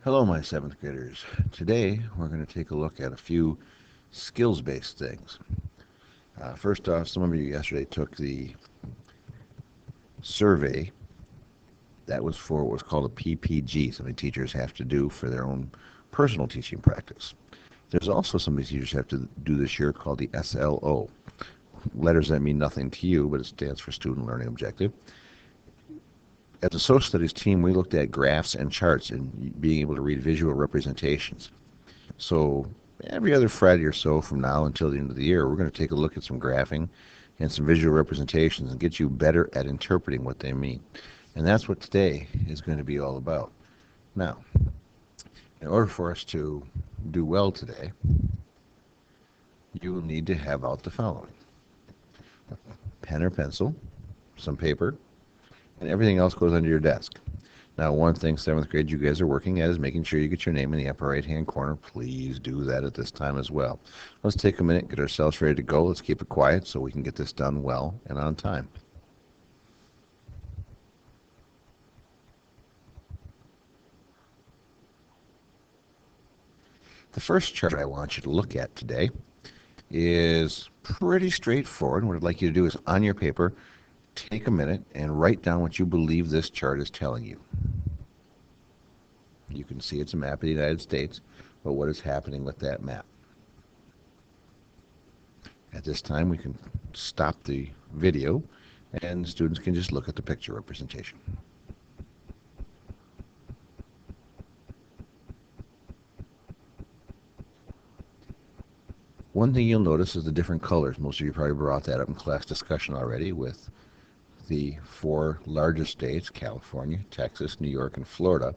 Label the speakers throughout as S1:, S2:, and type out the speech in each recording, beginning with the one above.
S1: Hello, my seventh graders. Today, we're going to take a look at a few skills-based things. First off, some of you yesterday took the survey. That was for what was called a PPG, something teachers have to do for their own personal teaching practice. There's also something teachers have to do this year called the SLO. Letters that mean nothing to you, but it stands for Student Learning Objective. As a social studies team, we looked at graphs and charts and being able to read visual representations. So every other Friday or so from now until the end of the year, we're going to take a look at some graphing and some visual representations and get you better at interpreting what they mean. And that's what today is going to be all about. Now, in order for us to do well today, you will need to have out the following: pen or pencil, some paper, and everything else goes under your desk. Now, one thing, seventh grade, you guys are working at is making sure you get your name in the upper right-hand corner. Please do that at this time as well. Let's take a minute, get ourselves ready to go. Let's keep it quiet so we can get this done well and on time. The first chart I want you to look at today is pretty straightforward. What I'd like you to do is, on your paper, take a minute and write down what you believe this chart is telling you. You can see it's a map of the United States, but what is happening with that map? At this time, we can stop the video, and students can just look at the picture representation. One thing you'll notice is the different colors. Most of you probably brought that up in class discussion already with the four largest states, California, Texas, New York, and Florida.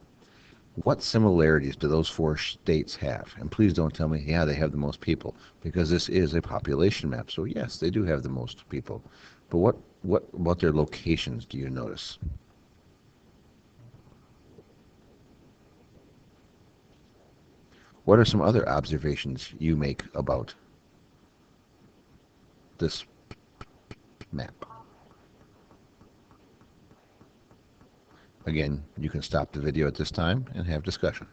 S1: What similarities do those four states have? And please don't tell me, yeah, they have the most people, because this is a population map. So yes, they do have the most people. But what about their locations do you notice? What are some other observations you make about this map? Again, you can stop the video at this time and have discussion.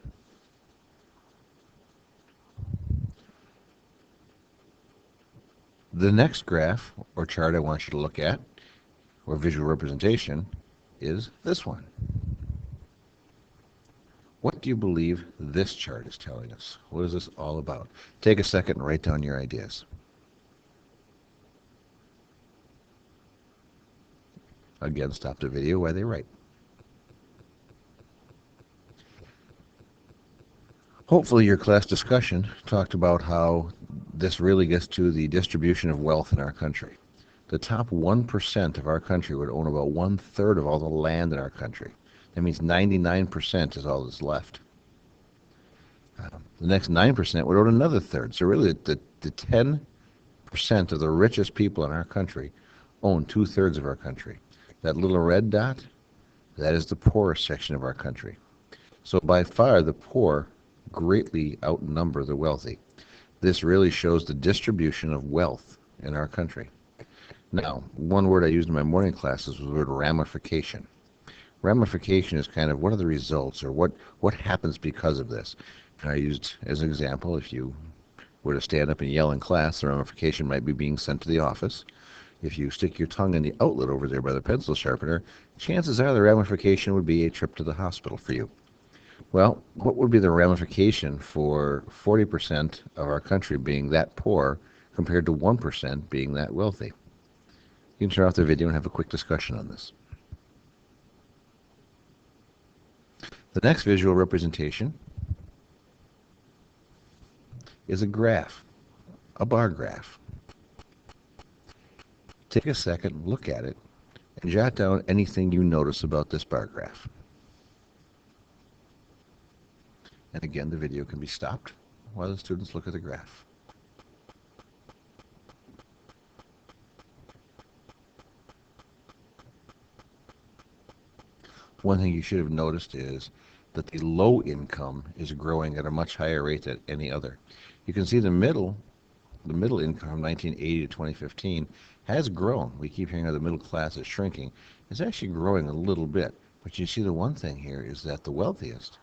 S1: The next graph or chart I want you to look at, or visual representation, is this one. What do you believe this chart is telling us? What is this all about? Take a second and write down your ideas. Again, stop the video while they write. Hopefully your class discussion talked about how this really gets to the distribution of wealth in our country. The top 1% of our country would own about 1/3 of all the land in our country. That means 99% is all that's left. The next 9% would own another third. So really the 10% of the richest people in our country own 2/3 of our country. That little red dot, that is the poorest section of our country. So by far the poor greatly outnumber the wealthy. This really shows the distribution of wealth in our country. Now, one word I used in my morning classes was the word ramification. Ramification is kind of what are the results, or what happens because of this. And I used as an example, if you were to stand up and yell in class, the ramification might be being sent to the office. If you stick your tongue in the outlet over there by the pencil sharpener, chances are the ramification would be a trip to the hospital for you. Well, what would be the ramification for 40% of our country being that poor compared to 1% being that wealthy? You can turn off the video and have a quick discussion on this. The next visual representation is a graph, a bar graph. Take a second, look at it, and jot down anything you notice about this bar graph. And again, the video can be stopped while the students look at the graph. One thing you should have noticed is that the low income is growing at a much higher rate than any other. You can see the middle income from 1980 to 2015 has grown. We keep hearing how the middle class is shrinking. It's actually growing a little bit. But you see the one thing here is that the wealthiest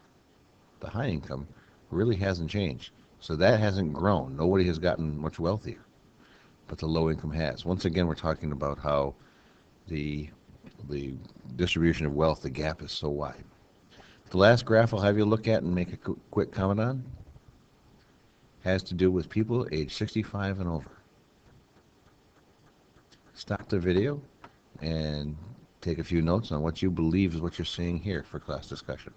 S1: The high income really hasn't changed. So that hasn't grown. Nobody has gotten much wealthier, but the low income has. Once again, we're talking about how the the distribution of wealth, the gap is so wide. The last graph I'll have you look at and make a quick comment on has to do with people age 65 and over. Stop the video and take a few notes on what you believe is what you're seeing here for class discussion.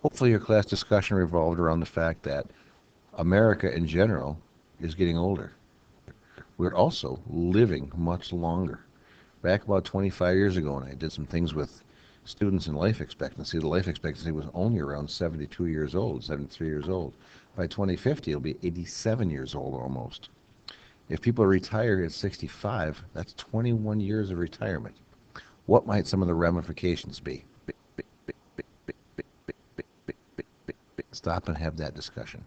S1: Hopefully your class discussion revolved around the fact that America in general is getting older. We're also living much longer. Back about 25 years ago, when I did some things with students in life expectancy, the life expectancy was only around 72 years old, 73 years old. By 2050, it'll be 87 years old almost. If people retire at 65, that's 21 years of retirement. What might some of the ramifications be? Stop and have that discussion.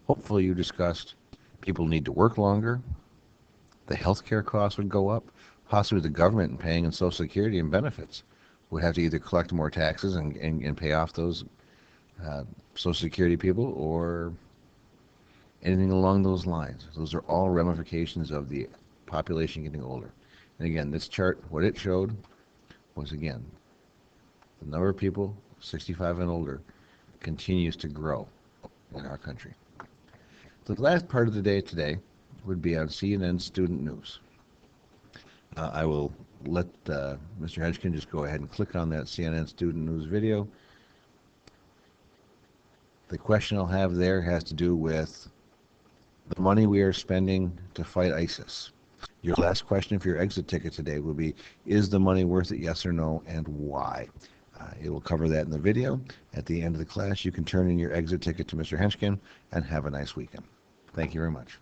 S1: Hopefully you discussed people need to work longer, the healthcare costs would go up, possibly the government in paying in Social Security and benefits would have to either collect more taxes and pay off those Social Security people or anything along those lines. Those are all ramifications of the population getting older. And again, this chart, what it showed was, again, the number of people 65 and older continues to grow in our country. The last part of the day today would be on CNN Student News. I will let Mr. Hedgkin just go ahead and click on that CNN Student News video. The question I'll have there has to do with the money we are spending to fight ISIS. Your last question for your exit ticket today will be, is the money worth it, yes or no, and why? It will cover that in the video. At the end of the class, you can turn in your exit ticket to Mr. Henchkin and have a nice weekend. Thank you very much.